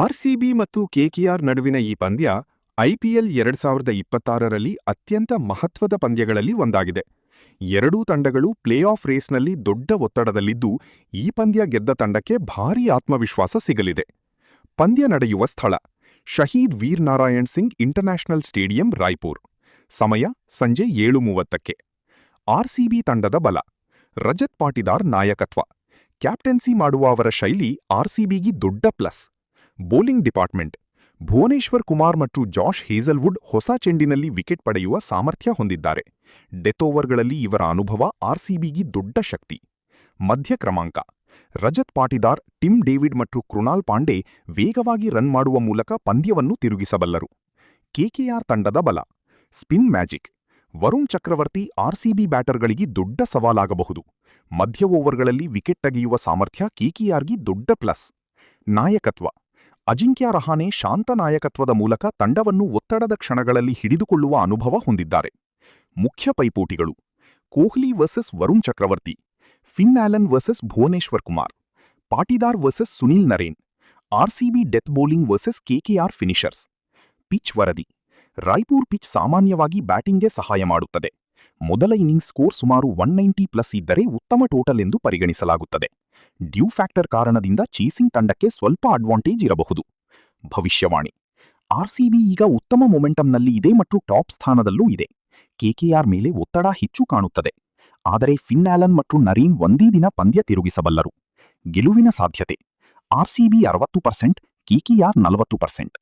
RCB ಮತ್ತು KKR ನಡುವಿನ ಈ ಪಂದ್ಯ ಐಪಿಎಲ್ 2026ರಲ್ಲಿ ಅತ್ಯಂತ ಮಹತ್ವದ ಪಂದ್ಯಗಳಲ್ಲಿ ಒಂದಾಗಿದೆ. ಎರಡೂ ತಂಡಗಳು ಪ್ಲೇ ಆಫ್ ರೇಸ್ನಲ್ಲಿ ದೊಡ್ಡ ಒತ್ತಡದಲ್ಲಿದ್ದು, ಈ ಪಂದ್ಯ ಗೆದ್ದ ತಂಡಕ್ಕೆ ಭಾರೀ ಆತ್ಮವಿಶ್ವಾಸ ಸಿಗಲಿದೆ. ಪಂದ್ಯ ನಡೆಯುವ ಸ್ಥಳ ಶಹೀದ್ ವೀರ್ ನಾರಾಯಣ್ ಸಿಂಗ್ ಇಂಟರ್ನ್ಯಾಷನಲ್ ಸ್ಟೇಡಿಯಂ, ರಾಯ್ಪುರ್. ಸಮಯ ಸಂಜೆ 7:30ಕ್ಕೆ. ಆರ್ಸಿಬಿ ತಂಡದ ಬಲ ರಜತ್ ಪಾಟಿದಾರ್ ನಾಯಕತ್ವ. ಕ್ಯಾಪ್ಟನ್ಸಿ ಮಾಡುವ ಅವರ ಶೈಲಿ ಆರ್ಸಿಬಿಗೆ ದೊಡ್ಡ plus. Bowling department Bhuvneshwar Kumar ಮತ್ತು ಜಾಶ್ ಹೇಜಲ್ವುಡ್ ಹೊಸ ಚೆಂಡಿನಲ್ಲಿ ವಿಕೆಟ್ ಪಡೆಯುವ ಸಾಮರ್ಥ್ಯ ಹೊಂದಿದ್ದಾರೆ. ಡೆತ್ ಓವರ್ಗಳಲ್ಲಿ ಇವರ ಅನುಭವ ಆರ್ಸಿಬಿಗೆ ದೊಡ್ಡ ಶಕ್ತಿ. ಮಧ್ಯ ಕ್ರಮಾಂಕ ರಜತ್ ಪಾಟಿದಾರ್, ಟಿಮ್ ಡೇವಿಡ್ ಮತ್ತು ಕೃಣಾಲ್ ಪಾಂಡೆ ವೇಗವಾಗಿ ರನ್ ಮಾಡುವ ಮೂಲಕ ಪಂದ್ಯವನ್ನು ತಿರುಗಿಸಬಲ್ಲರು. ಕೆಕೆಆರ್ ತಂಡದ ಬಲ ಸ್ಪಿನ್ ಮ್ಯಾಜಿಕ್. ವರುಣ್ ಚಕ್ರವರ್ತಿ ಆರ್ಸಿಬಿ ಬ್ಯಾಟರ್ಗಳಿಗೆ ದೊಡ್ಡ ಸವಾಲಾಗಬಹುದು. ಮಧ್ಯ ಓವರ್ಗಳಲ್ಲಿ ವಿಕೆಟ್ ತೆಗೆಯುವ ಸಾಮರ್ಥ್ಯ ಕೆಕೆಆರ್ಗೆ ದೊಡ್ಡ ಪ್ಲಸ್. ನಾಯಕತ್ವ ಅಜಿಂಕ್ಯ ರಹಾನೆ ಶಾಂತ ನಾಯಕತ್ವದ ಮೂಲಕ ತಂಡವನ್ನು ಒತ್ತಡದ ಕ್ಷಣಗಳಲ್ಲಿ ಹಿಡಿದುಕೊಳ್ಳುವ ಅನುಭವ ಹೊಂದಿದ್ದಾರೆ. ಮುಖ್ಯ ಪೈಪೋಟಿಗಳು Kohli versus Varun Chakravarthy, Finn Allen versus Bhuvneshwar Kumar, Patidar versus Sunil Narine, RCB death bowling versus KKR finishers. Pitch ವರದಿ ರಾಯ್ಪುರ್ ಪಿಚ್ ಸಾಮಾನ್ಯವಾಗಿ ಬ್ಯಾಟಿಂಗ್ಗೆ ಸಹಾಯ ಮಾಡುತ್ತದೆ. ಮೊದಲ ಇನ್ನಿಂಗ್ಸ್ ಸ್ಕೋರ್ ಸುಮಾರು 190+ ಇದ್ದರೆ ಉತ್ತಮ ಟೋಟಲ್ ಎಂದು ಪರಿಗಣಿಸಲಾಗುತ್ತದೆ. ಡ್ಯೂ ಫ್ಯಾಕ್ಟರ್ ಕಾರಣದಿಂದ ಚೇಸಿಂಗ್ ತಂಡಕ್ಕೆ ಸ್ವಲ್ಪ ಅಡ್ವಾಂಟೇಜ್ ಇರಬಹುದು. ಭವಿಷ್ಯವಾಣಿ ಆರ್ಸಿಬಿ ಈಗ ಉತ್ತಮ ಮೊಮೆಂಟಮ್ನಲ್ಲಿ ಇದೆ ಮತ್ತು ಟಾಪ್ ಸ್ಥಾನದಲ್ಲೂ ಇದೆ. ಕೆಕೆಆರ್ ಮೇಲೆ ಒತ್ತಡ ಹೆಚ್ಚು ಕಾಣುತ್ತದೆ. ಆದರೆ ಫಿನ್ ಆಲನ್ ಮತ್ತು ನರೀನ್ ಒಂದೇ ದಿನ ಪಂದ್ಯ ತಿರುಗಿಸಬಲ್ಲರು. ಗೆಲುವಿನ ಸಾಧ್ಯತೆ ಆರ್ಸಿಬಿ 60%, ಕೆಕೆಆರ್ 40%.